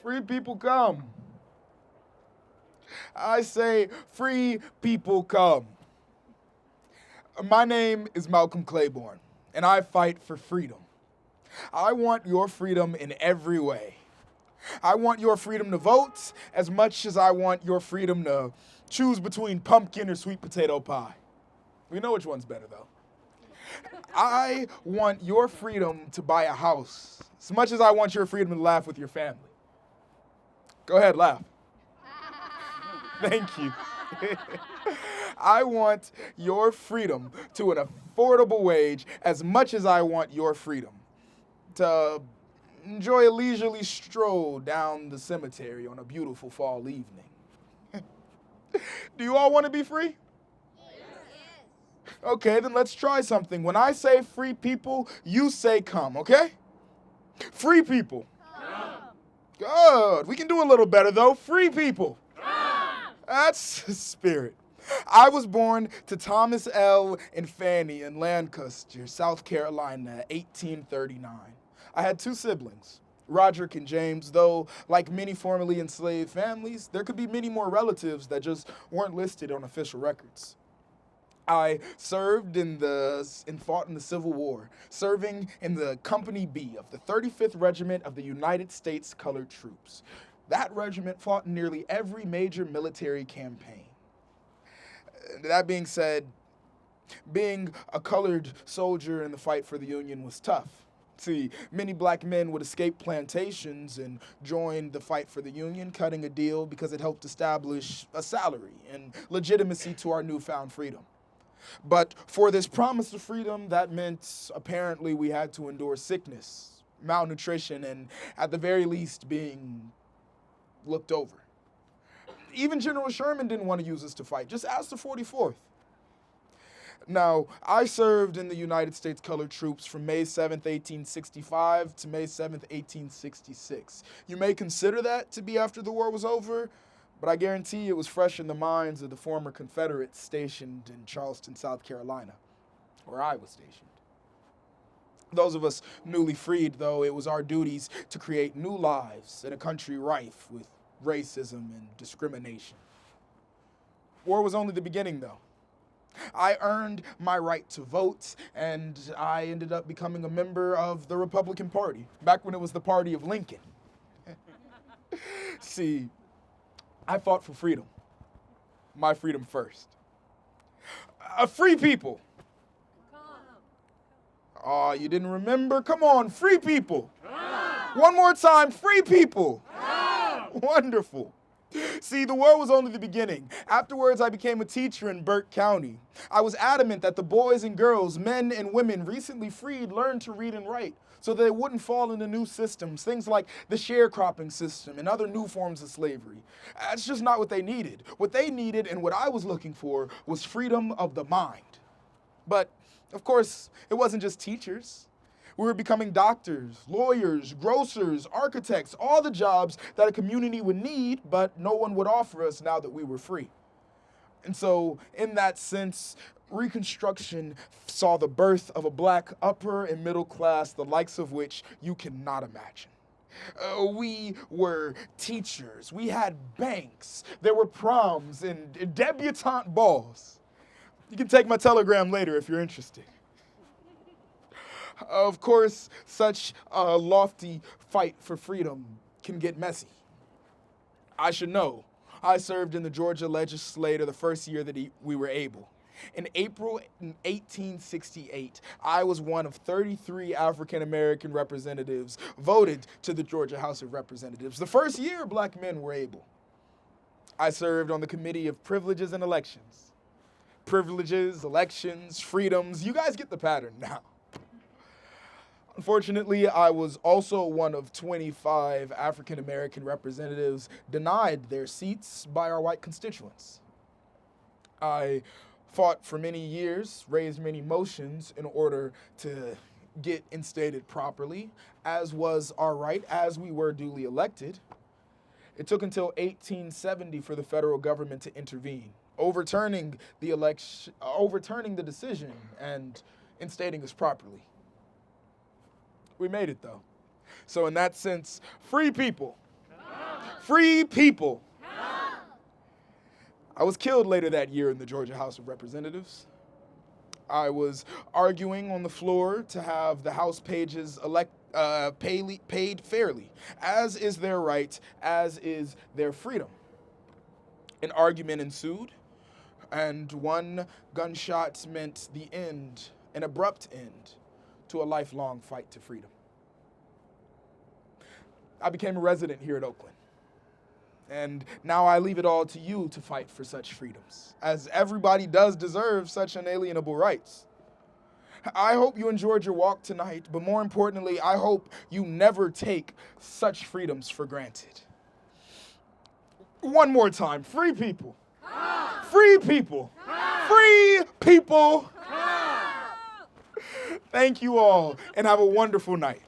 Free people come. I say, free people come. My name is Malcolm Claiborne, and I fight for freedom. I want your freedom in every way. I want your freedom to vote as much as I want your freedom to choose between pumpkin or sweet potato pie. We know which one's better, though. I want your freedom to buy a house as much as I want your freedom to laugh with your family. Go ahead, laugh. Thank you. I want your freedom to an affordable wage as much as I want your freedom to enjoy a leisurely stroll down the cemetery on a beautiful fall evening. Do you all want to be free? Okay, then let's try something. When I say free people, you say come, okay? Free people. Come. Good. We can do a little better, though. Free people. Come. That's the spirit. I was born to Thomas L. and Fanny in Lancaster, South Carolina, 1839. I had two siblings, Roderick and James, though, like many formerly enslaved families, there could be many more relatives that just weren't listed on official records. I served and fought in the Civil War, serving in the Company B of the 35th Regiment of the United States Colored Troops. That regiment fought in nearly every major military campaign. That being said, being a colored soldier in the fight for the Union was tough. See, many black men would escape plantations and join the fight for the Union, cutting a deal because it helped establish a salary and legitimacy to our newfound freedom. But for this promise of freedom, that meant apparently we had to endure sickness, malnutrition, and at the very least being looked over. Even General Sherman didn't want to use us to fight. Just ask the 44th. Now, I served in the United States Colored Troops from May 7th, 1865 to May 7th, 1866. You may consider that to be after the war was over, but I guarantee it was fresh in the minds of the former Confederates stationed in Charleston, South Carolina, where I was stationed. Those of us newly freed, though, it was our duties to create new lives in a country rife with racism and discrimination. War was only the beginning, though. I earned my right to vote, and I ended up becoming a member of the Republican Party, back when it was the party of Lincoln. See, I fought for freedom. My freedom first. Free people. Oh, you didn't remember? Come on, free people. One more time, free people. Wonderful. See, the war was only the beginning. Afterwards, I became a teacher in Burke County. I was adamant that the boys and girls, men and women recently freed learn to read and write so that they wouldn't fall into new systems, things like the sharecropping system and other new forms of slavery. That's just not what they needed. What they needed and what I was looking for was freedom of the mind. But, of course, it wasn't just teachers. We were becoming doctors, lawyers, grocers, architects, all the jobs that a community would need, but no one would offer us now that we were free. And so, in that sense, Reconstruction saw the birth of a black upper and middle class, the likes of which you cannot imagine. We were teachers, we had banks, there were proms and debutante balls. You can take my telegram later if you're interested. Of course, such a lofty fight for freedom can get messy. I should know. I served in the Georgia legislature the first year that we were able. In April 1868, I was one of 33 African American representatives voted to the Georgia House of Representatives, the first year black men were able. I served on the Committee of Privileges and Elections. Privileges, elections, freedoms, you guys get the pattern now. Unfortunately, I was also one of 25 African American representatives denied their seats by our white constituents. I fought for many years, raised many motions in order to get instated properly, as was our right, as we were duly elected. It took until 1870 for the federal government to intervene, overturning the decision and instating us properly. We made it, though. So in that sense, free people. Free people. I was killed later that year in the Georgia House of Representatives. I was arguing on the floor to have the House pages paid fairly, as is their right, as is their freedom. An argument ensued, and one gunshot meant the end, an abrupt end, to a lifelong fight to freedom. I became a resident here at Oakland. And now I leave it all to you to fight for such freedoms, as everybody does deserve such unalienable rights. I hope you enjoyed your walk tonight, but more importantly, I hope you never take such freedoms for granted. One more time, free people. Free people. Free people. Thank you all, and have a wonderful night.